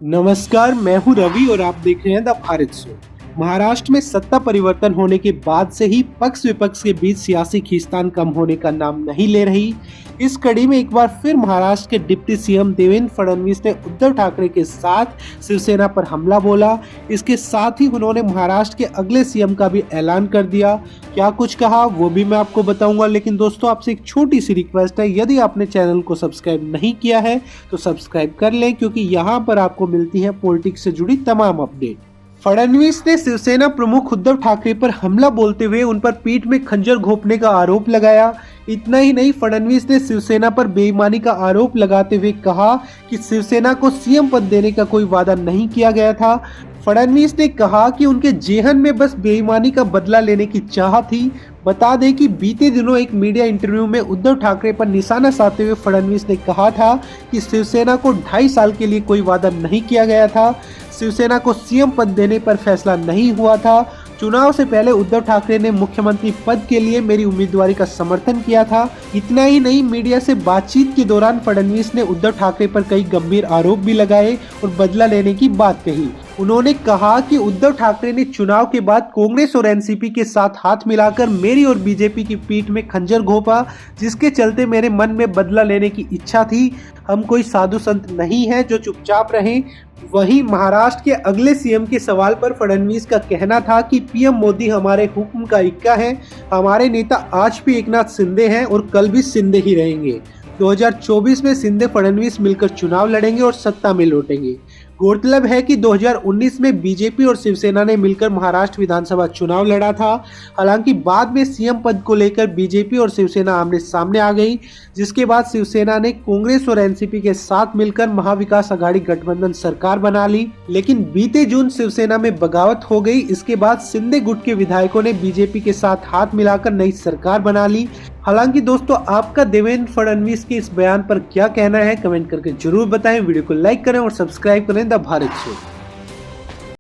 नमस्कार, मैं हूं रवि और आप देख रहे हैं द भारत शो। महाराष्ट्र में सत्ता परिवर्तन होने के बाद से ही पक्ष विपक्ष के बीच सियासी खींचतान कम होने का नाम नहीं ले रही। इस कड़ी में एक बार फिर महाराष्ट्र के डिप्टी सीएम देवेंद्र फडणवीस ने उद्धव ठाकरे के साथ शिवसेना पर हमला बोला। इसके साथ ही उन्होंने महाराष्ट्र के अगले सीएम का भी ऐलान कर दिया। क्या कुछ कहा वो भी मैं आपको बताऊंगा, लेकिन दोस्तों आपसे एक छोटी सी रिक्वेस्ट है, यदि आपने चैनल को सब्सक्राइब नहीं किया है तो सब्सक्राइब कर लें, क्योंकि यहाँ पर आपको मिलती है पॉलिटिक्स से जुड़ी तमाम अपडेट। फडणवीस ने शिवसेना प्रमुख उद्धव ठाकरे पर हमला बोलते हुए उन पर पीठ में खंजर घोंपने का आरोप लगाया। इतना ही नहीं, फडणवीस ने शिवसेना पर बेईमानी का आरोप लगाते हुए कहा कि शिवसेना को सीएम पद देने का कोई वादा नहीं किया गया था। फडणवीस ने कहा कि उनके जेहन में बस बेईमानी का बदला लेने की चाह थी। बता दें कि बीते दिनों एक मीडिया इंटरव्यू में उद्धव ठाकरे पर निशाना साधते हुए फडणवीस ने कहा था कि शिवसेना को 2.5 साल के लिए कोई वादा नहीं किया गया था। शिवसेना को सीएम पद देने पर फैसला नहीं हुआ था। चुनाव से पहले उद्धव ठाकरे ने मुख्यमंत्री पद के लिए मेरी उम्मीदवारी का समर्थन किया था। इतना ही नहीं, मीडिया से बातचीत के दौरान फडणवीस ने उद्धव ठाकरे पर कई गंभीर आरोप भी लगाए और बदला लेने की बात कही। उन्होंने कहा कि उद्धव ठाकरे ने चुनाव के बाद कांग्रेस और एनसीपी के साथ हाथ मिलाकर मेरी और बीजेपी की पीठ में खंजर घोंपा, जिसके चलते मेरे मन में बदला लेने की इच्छा थी। हम कोई साधु संत नहीं हैं जो चुपचाप रहें। वहीं महाराष्ट्र के अगले सीएम के सवाल पर फडणवीस का कहना था कि पीएम मोदी हमारे हुक्म का इक्का है। हमारे नेता आज भी एकनाथ शिंदे हैं और कल भी शिंदे ही रहेंगे। 2024 में शिंदे फडणवीस मिलकर चुनाव लड़ेंगे और सत्ता में लौटेंगे। गौरतलब है कि 2019 में बीजेपी और शिवसेना ने मिलकर महाराष्ट्र विधानसभा चुनाव लड़ा था। हालांकि बाद में सीएम पद को लेकर बीजेपी और शिवसेना आमने सामने आ गई, जिसके बाद शिवसेना ने कांग्रेस और एनसीपी के साथ मिलकर महाविकास आघाड़ी गठबंधन सरकार बना ली। लेकिन बीते जून शिवसेना में बगावत हो गई। इसके बाद शिंदे गुट के विधायकों ने बीजेपी के साथ हाथ मिलाकर नई सरकार बना ली। हालांकि दोस्तों, आपका देवेंद्र फडणवीस के इस बयान पर क्या कहना है, कमेंट करके जरूर बताएं। वीडियो को लाइक करें और सब्सक्राइब करें द भारत शो।